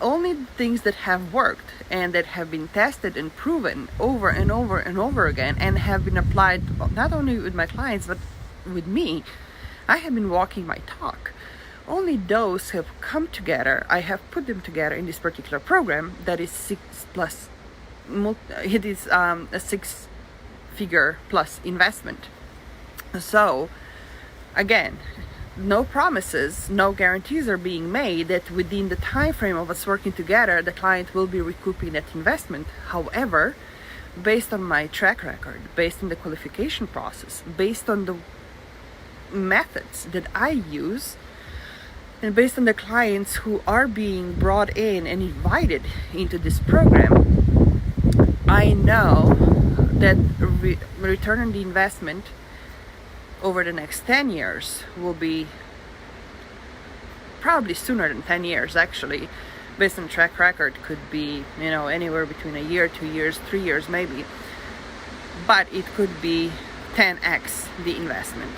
only things that have worked and that have been tested and proven over and over and over again and have been applied not only with my clients but with me, I have been walking my talk. Only those have come together. I have put them together in this particular program that is it is a 6-figure plus investment. So again, no promises, no guarantees are being made that within the time frame of us working together, the client will be recouping that investment. However, based on my track record, based on the qualification process, based on the methods that I use, and based on the clients who are being brought in and invited into this program, I know that return on the investment over the next 10 years will be probably sooner than 10 years actually. Based on track record, could be, anywhere between a year, 2 years, 3 years maybe, but it could be 10x the investment.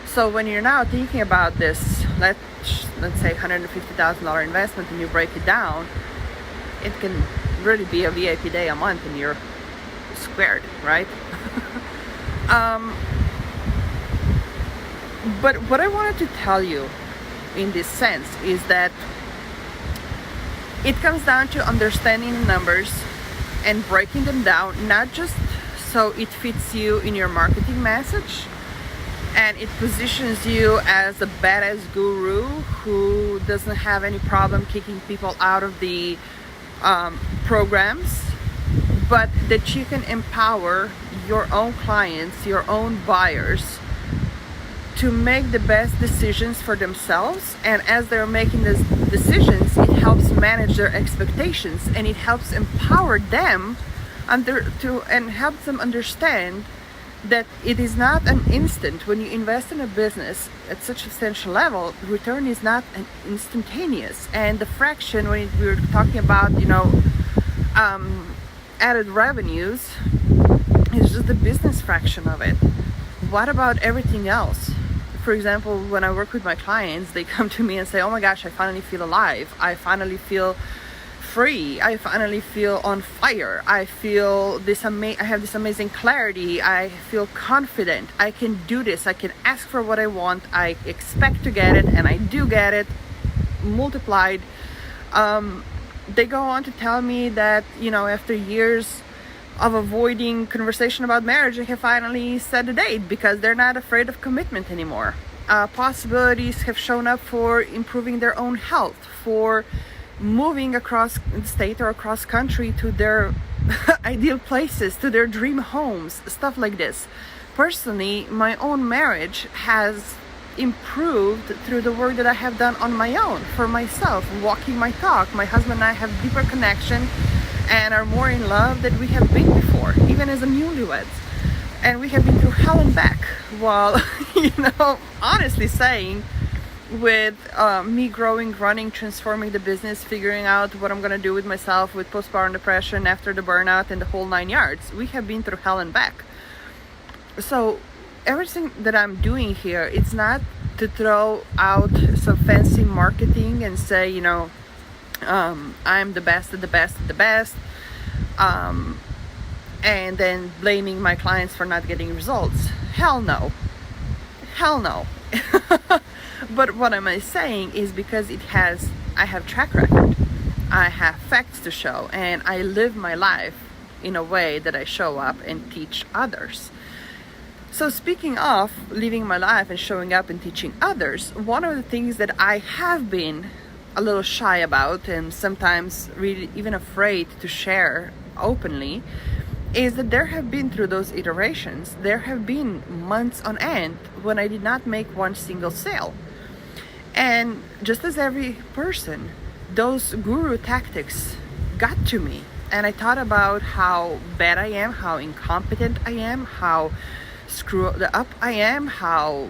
So when you're now thinking about this, let's say $150,000 investment, and you break it down, it can really be a VIP day a month and you're squared, right? But what I wanted to tell you in this sense is that it comes down to understanding the numbers and breaking them down, not just so it fits you in your marketing message and it positions you as a badass guru who doesn't have any problem kicking people out of the programs, but that you can empower your own clients, your own buyers, to make the best decisions for themselves. And as they're making these decisions, it helps manage their expectations, and it helps empower them and helps them understand that it is not an instant. When you invest in a business at such a substantial level, return is not an instantaneous. And the fraction, when we were talking about added revenues, is just the business fraction of it. What about everything else? For example, when I work with my clients, they come to me and say, oh my gosh, I finally feel alive. I finally feel free. I finally feel on fire. I feel I have this amazing clarity. I feel confident. I can do this. I can ask for what I want. I expect to get it, and I do get it multiplied. They go on to tell me that, after years of avoiding conversation about marriage, they have finally set a date because they're not afraid of commitment anymore. Possibilities have shown up for improving their own health, for moving across state or across country to their ideal places, to their dream homes, stuff like this. Personally, my own marriage has improved through the work that I have done on my own, for myself, walking my talk. My husband and I have deeper connection and are more in love than we have been before, even as a newlyweds. And we have been through hell and back while, honestly saying, with me growing, running, transforming the business, figuring out what I'm going to do with myself with postpartum depression after the burnout and the whole 9 yards. We have been through hell and back. So everything that I'm doing here, it's not to throw out some fancy marketing and say, I'm the best at the best at the best, and then blaming my clients for not getting results. Hell no. But what am I saying is because I have track record, I have facts to show, and I live my life in a way that I show up and teach others. So speaking of living my life and showing up and teaching others, one of the things that I have been a little shy about and sometimes really even afraid to share openly is that there have been, through those iterations, there have been months on end when I did not make one single sale. And just as every person, those guru tactics got to me, and I thought about how bad I am, how incompetent I am, how screwed up I am, how,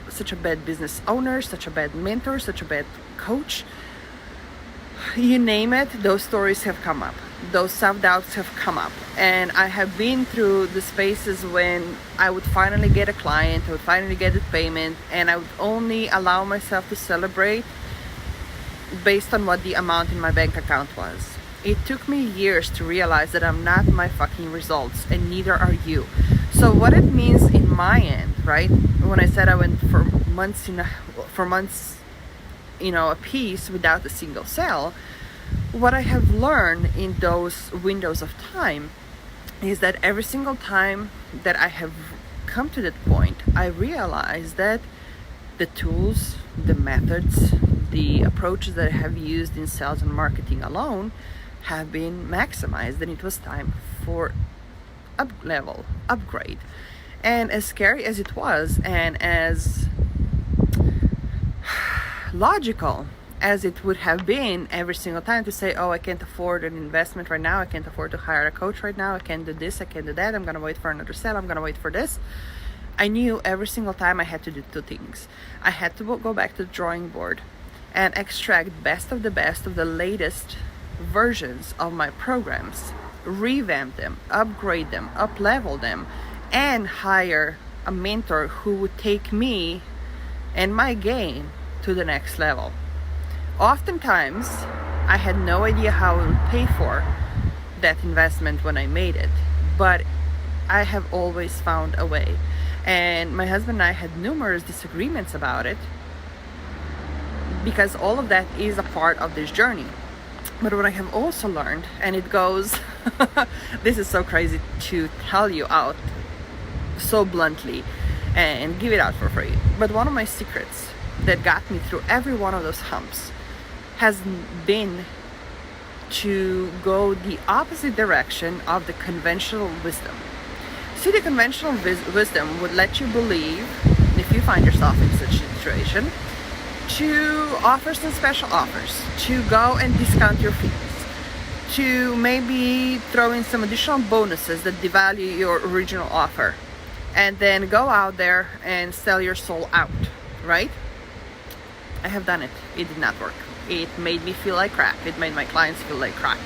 such a bad business owner, such a bad mentor, such a bad coach. You name it, those stories have come up. Those self-doubts have come up. And I have been through the spaces when I would finally get a client, I would finally get a payment, and I would only allow myself to celebrate based on what the amount in my bank account was. It took me years to realize that I'm not my fucking results, and neither are you. So what it means in my end, right? When I said I went for months, a piece without a single sale, what I have learned in those windows of time is that every single time that I have come to that point, I realize that the tools, the methods, the approaches that I have used in sales and marketing alone have been maximized, and it was time for upgrade. And as scary as it was, and as logical as it would have been every single time to say, oh, I can't afford an investment right now, I can't afford to hire a coach right now, I can't do this, I can't do that, I'm gonna wait for another sale, I'm gonna wait for this, I knew every single time I had to do two things. I had to go back to the drawing board and extract best of the latest versions of my programs, revamp them, upgrade them, up-level them, and hire a mentor who would take me and my game to the next level. Oftentimes, I had no idea how I would pay for that investment when I made it, but I have always found a way. And my husband and I had numerous disagreements about it, because all of that is a part of this journey. But what I have also learned, and it goes, this is so crazy to tell you out so bluntly and give it out for free, but one of my secrets that got me through every one of those humps has been to go the opposite direction of the conventional wisdom. See, the conventional wisdom would let you believe, if you find yourself in such a situation, to offer some special offers, to go and discount your fees, to maybe throw in some additional bonuses that devalue your original offer, and then go out there and sell your soul out, right? I have done it. It did not work. It made me feel like crap. It made my clients feel like crap.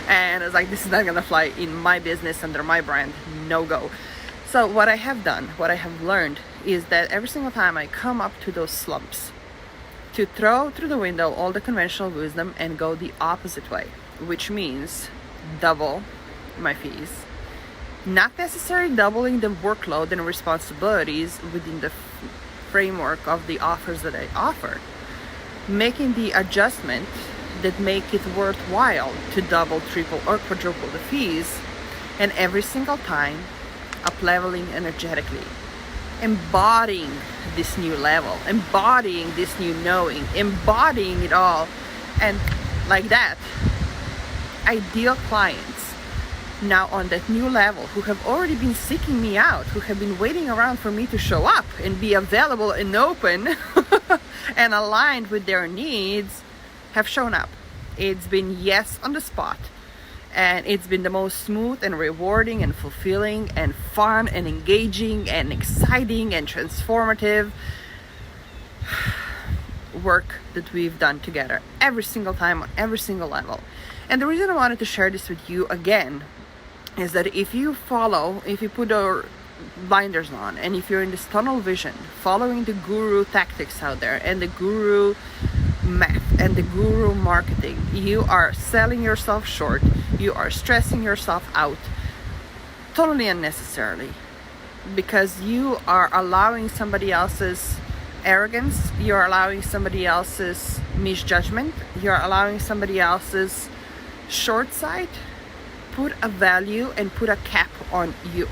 And I was like, this is not gonna fly in my business under my brand. No go. So what I have done, what I have learned, is that every single time I come up to those slumps, to throw through the window all the conventional wisdom and go the opposite way, which means double my fees. Not necessarily doubling the workload and responsibilities within the framework of the offers that I offer, making the adjustment that make it worthwhile to double, triple, or quadruple the fees, and every single time up-leveling energetically, embodying this new level, embodying this new knowing, embodying it all, and like that, ideal clients now on that new level who have already been seeking me out, who have been waiting around for me to show up and be available and open and aligned with their needs, have shown up. It's been yes on the spot, and it's been the most smooth and rewarding and fulfilling and fun and engaging and exciting and transformative work that we've done together every single time on every single level. And the reason I wanted to share this with you again is that if you put your blinders on, and if you're in this tunnel vision, following the guru tactics out there and the guru math and the guru marketing, you are selling yourself short, you are stressing yourself out totally unnecessarily, because you are allowing somebody else's arrogance, you're allowing somebody else's misjudgment, you're allowing somebody else's short sight put a value and put a cap on you.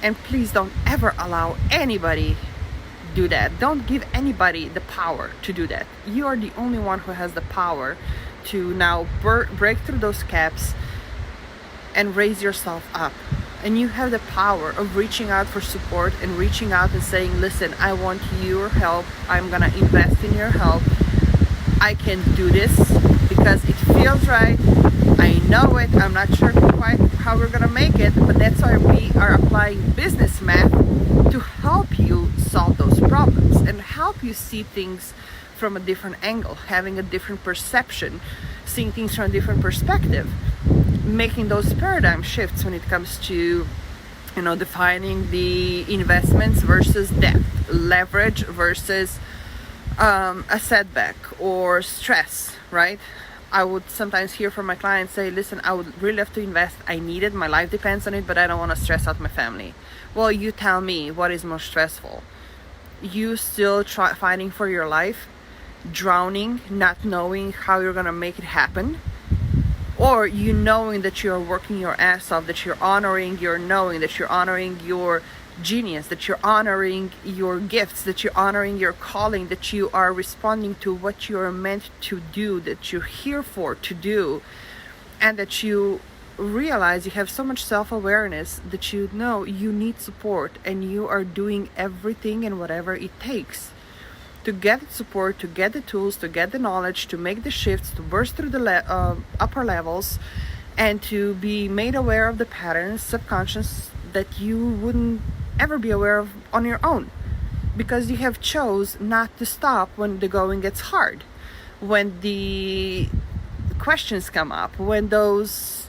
And please don't ever allow anybody do that. Don't give anybody the power to do that. You are the only one who has the power to now break through those caps and raise yourself up. And you have the power of reaching out for support and reaching out and saying, listen, I want your help. I'm gonna invest in your help. I can do this because it feels right. I know it. I'm not sure quite how we're gonna make it, but that's why we are applying business math to help you solve those problems and help you see things from a different angle, having a different perception, seeing things from a different perspective, making those paradigm shifts when it comes to, defining the investments versus debt, leverage versus a setback or stress, right? I would sometimes hear from my clients say, listen, I would really have to invest. I need it. My life depends on it, but I don't want to stress out my family. Well, you tell me what is more stressful. You still fighting for your life, drowning, not knowing how you're going to make it happen, or you knowing that you're working your ass off, that you're honoring your knowing, that you're honoring your genius, that you're honoring your gifts, that you're honoring your calling, that you are responding to what you're meant to do, that you're here for to do, and that you realize you have so much self-awareness that you know you need support, and you are doing everything and whatever it takes to get the support, to get the tools, to get the knowledge, to make the shifts, to burst through the upper levels, and to be made aware of the patterns, subconscious, that you wouldn't ever be aware of on your own, because you have chose not to stop when the going gets hard, when the questions come up, when those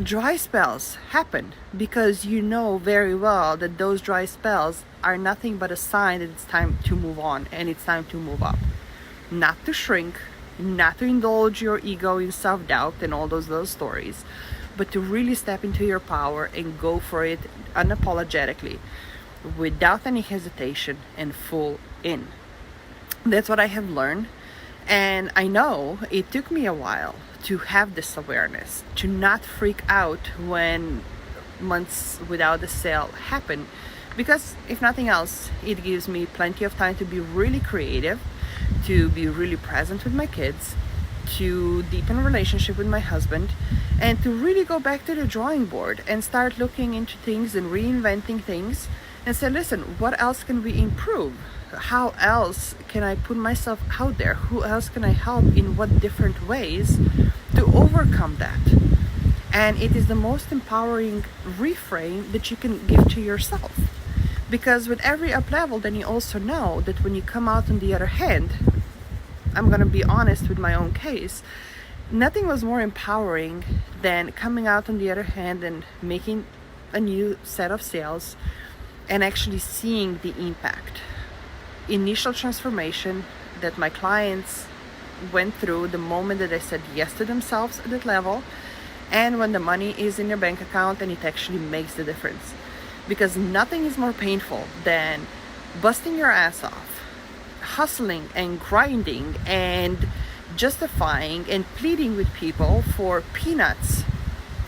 dry spells happen, because you know very well that those dry spells are nothing but a sign that it's time to move on and it's time to move up. Not to shrink, not to indulge your ego in self-doubt and all those little stories, but to really step into your power and go for it unapologetically, without any hesitation, and full in. That's what I have learned. And I know it took me a while to have this awareness, to not freak out when months without the sale happen, because if nothing else, it gives me plenty of time to be really creative, to be really present with my kids, to deepen relationship with my husband, and to really go back to the drawing board and start looking into things and reinventing things and say, listen, what else can we improve? How else can I put myself out there? Who else can I help in what different ways to overcome that? And it is the most empowering reframe that you can give to yourself. Because with every up level, then you also know that when you come out on the other hand, I'm going to be honest with my own case, nothing was more empowering than coming out on the other hand and making a new set of sales and actually seeing the impact. Initial transformation that my clients went through the moment that they said yes to themselves at that level, and when the money is in your bank account and it actually makes the difference. Because nothing is more painful than busting your ass off, hustling and grinding and justifying and pleading with people for peanuts,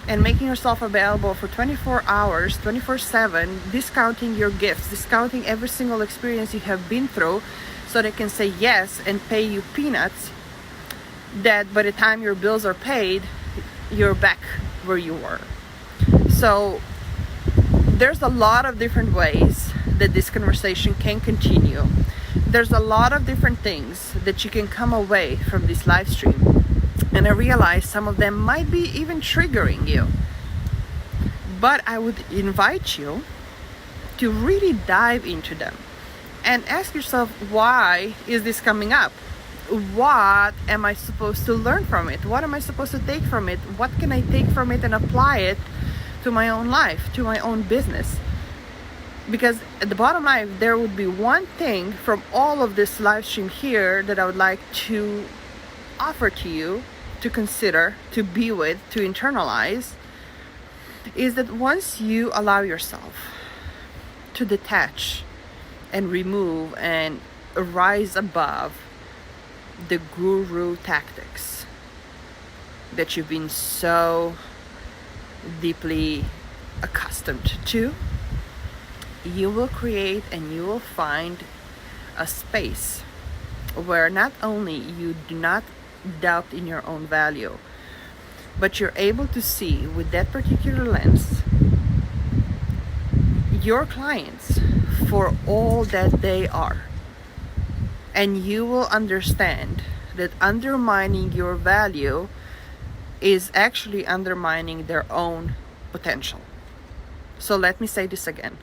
and making yourself available for 24 hours, 24/7, discounting your gifts, discounting every single experience you have been through so they can say yes and pay you peanuts, that by the time your bills are paid, you're back where you were. So there's a lot of different ways that this conversation can continue. There's a lot of different things that you can come away from this live stream. And I realize some of them might be even triggering you. But I would invite you to really dive into them and ask yourself, why is this coming up? What am I supposed to learn from it? What am I supposed to take from it? What can I take from it and apply it to my own life, to my own business? Because at the bottom line, there would be one thing from all of this live stream here that I would like to offer to you, to consider, to be with, to internalize, is that once you allow yourself to detach and remove and rise above the guru tactics that you've been so deeply accustomed to, you will create and you will find a space where not only you do not doubt in your own value, but you're able to see with that particular lens your clients for all that they are. And you will understand that undermining your value is actually undermining their own potential. So let me say this again.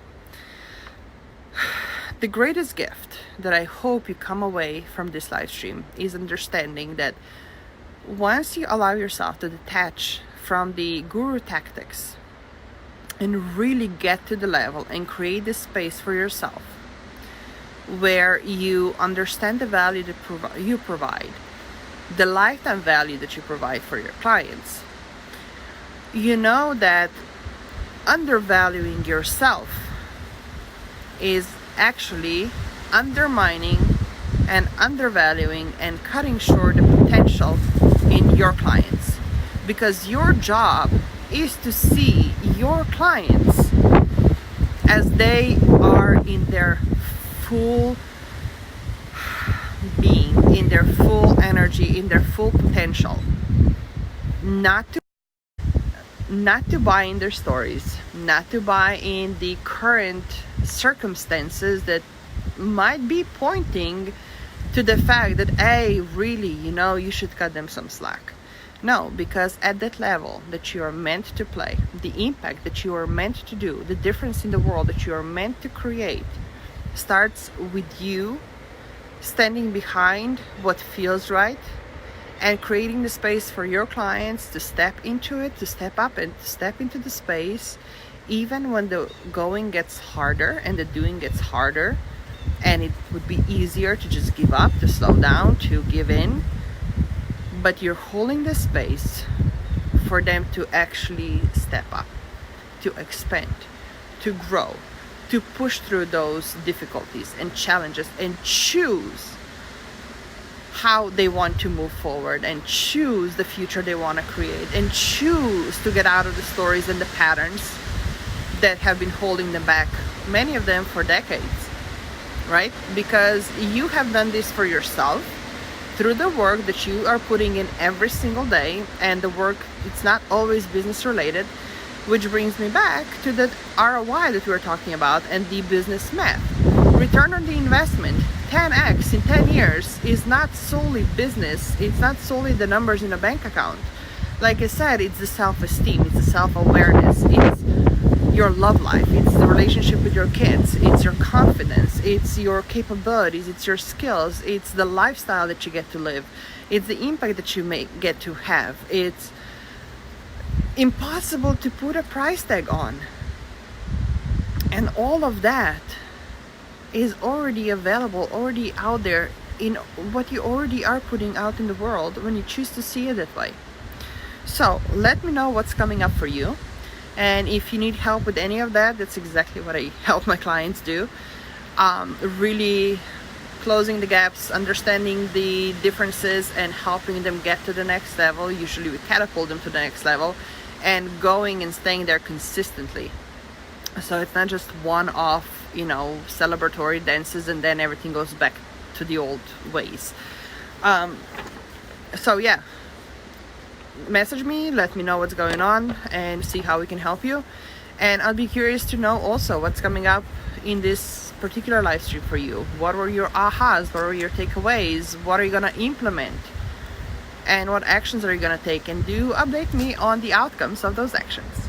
The greatest gift that I hope you come away from this live stream is understanding that once you allow yourself to detach from the guru tactics and really get to the level and create this space for yourself, where you understand the value that you provide, the lifetime value that you provide for your clients. You know that undervaluing yourself is actually undermining and undervaluing and cutting short the potential in your clients, because your job is to see your clients as they are in their full being, in their full energy, in their full potential, not to buy in their stories, not to buy in the current circumstances that might be pointing to the fact that, hey, really, you should cut them some slack. No, because at that level that you are meant to play, the impact that you are meant to do, the difference in the world that you are meant to create, starts with you standing behind what feels right and creating the space for your clients to step into it, to step up and to step into the space, even when the going gets harder and the doing gets harder, and it would be easier to just give up, to slow down, to give in. But you're holding the space for them to actually step up, to expand, to grow, to push through those difficulties and challenges and choose how they want to move forward and choose the future they want to create and choose to get out of the stories and the patterns that have been holding them back, many of them for decades, right? Because you have done this for yourself through the work that you are putting in every single day, and the work, it's not always business related, which brings me back to the ROI that we were talking about and the business math. Return on the investment, 10x in 10 years, is not solely business. It's not solely the numbers in a bank account. Like I said, it's the self-esteem, it's the self-awareness, it's your love life, it's the relationship with your kids, it's your confidence, it's your capabilities, it's your skills, it's the lifestyle that you get to live, it's the impact that you get to have. It's impossible to put a price tag on. And all of that is already available, already out there in what you already are putting out in the world when you choose to see it that way. So let me know what's coming up for you. And if you need help with any of that, that's exactly what I help my clients do. Really closing the gaps, understanding the differences, and helping them get to the next level. Usually we catapult them to the next level, and going and staying there consistently. So it's not just one-off, celebratory dances and then everything goes back to the old ways. So yeah, message me, let me know what's going on and see how we can help you. And I'll be curious to know also what's coming up in this particular live stream for you. What were your ahas? What were your takeaways? What are you gonna implement? And what actions are you gonna take? And do update me on the outcomes of those actions.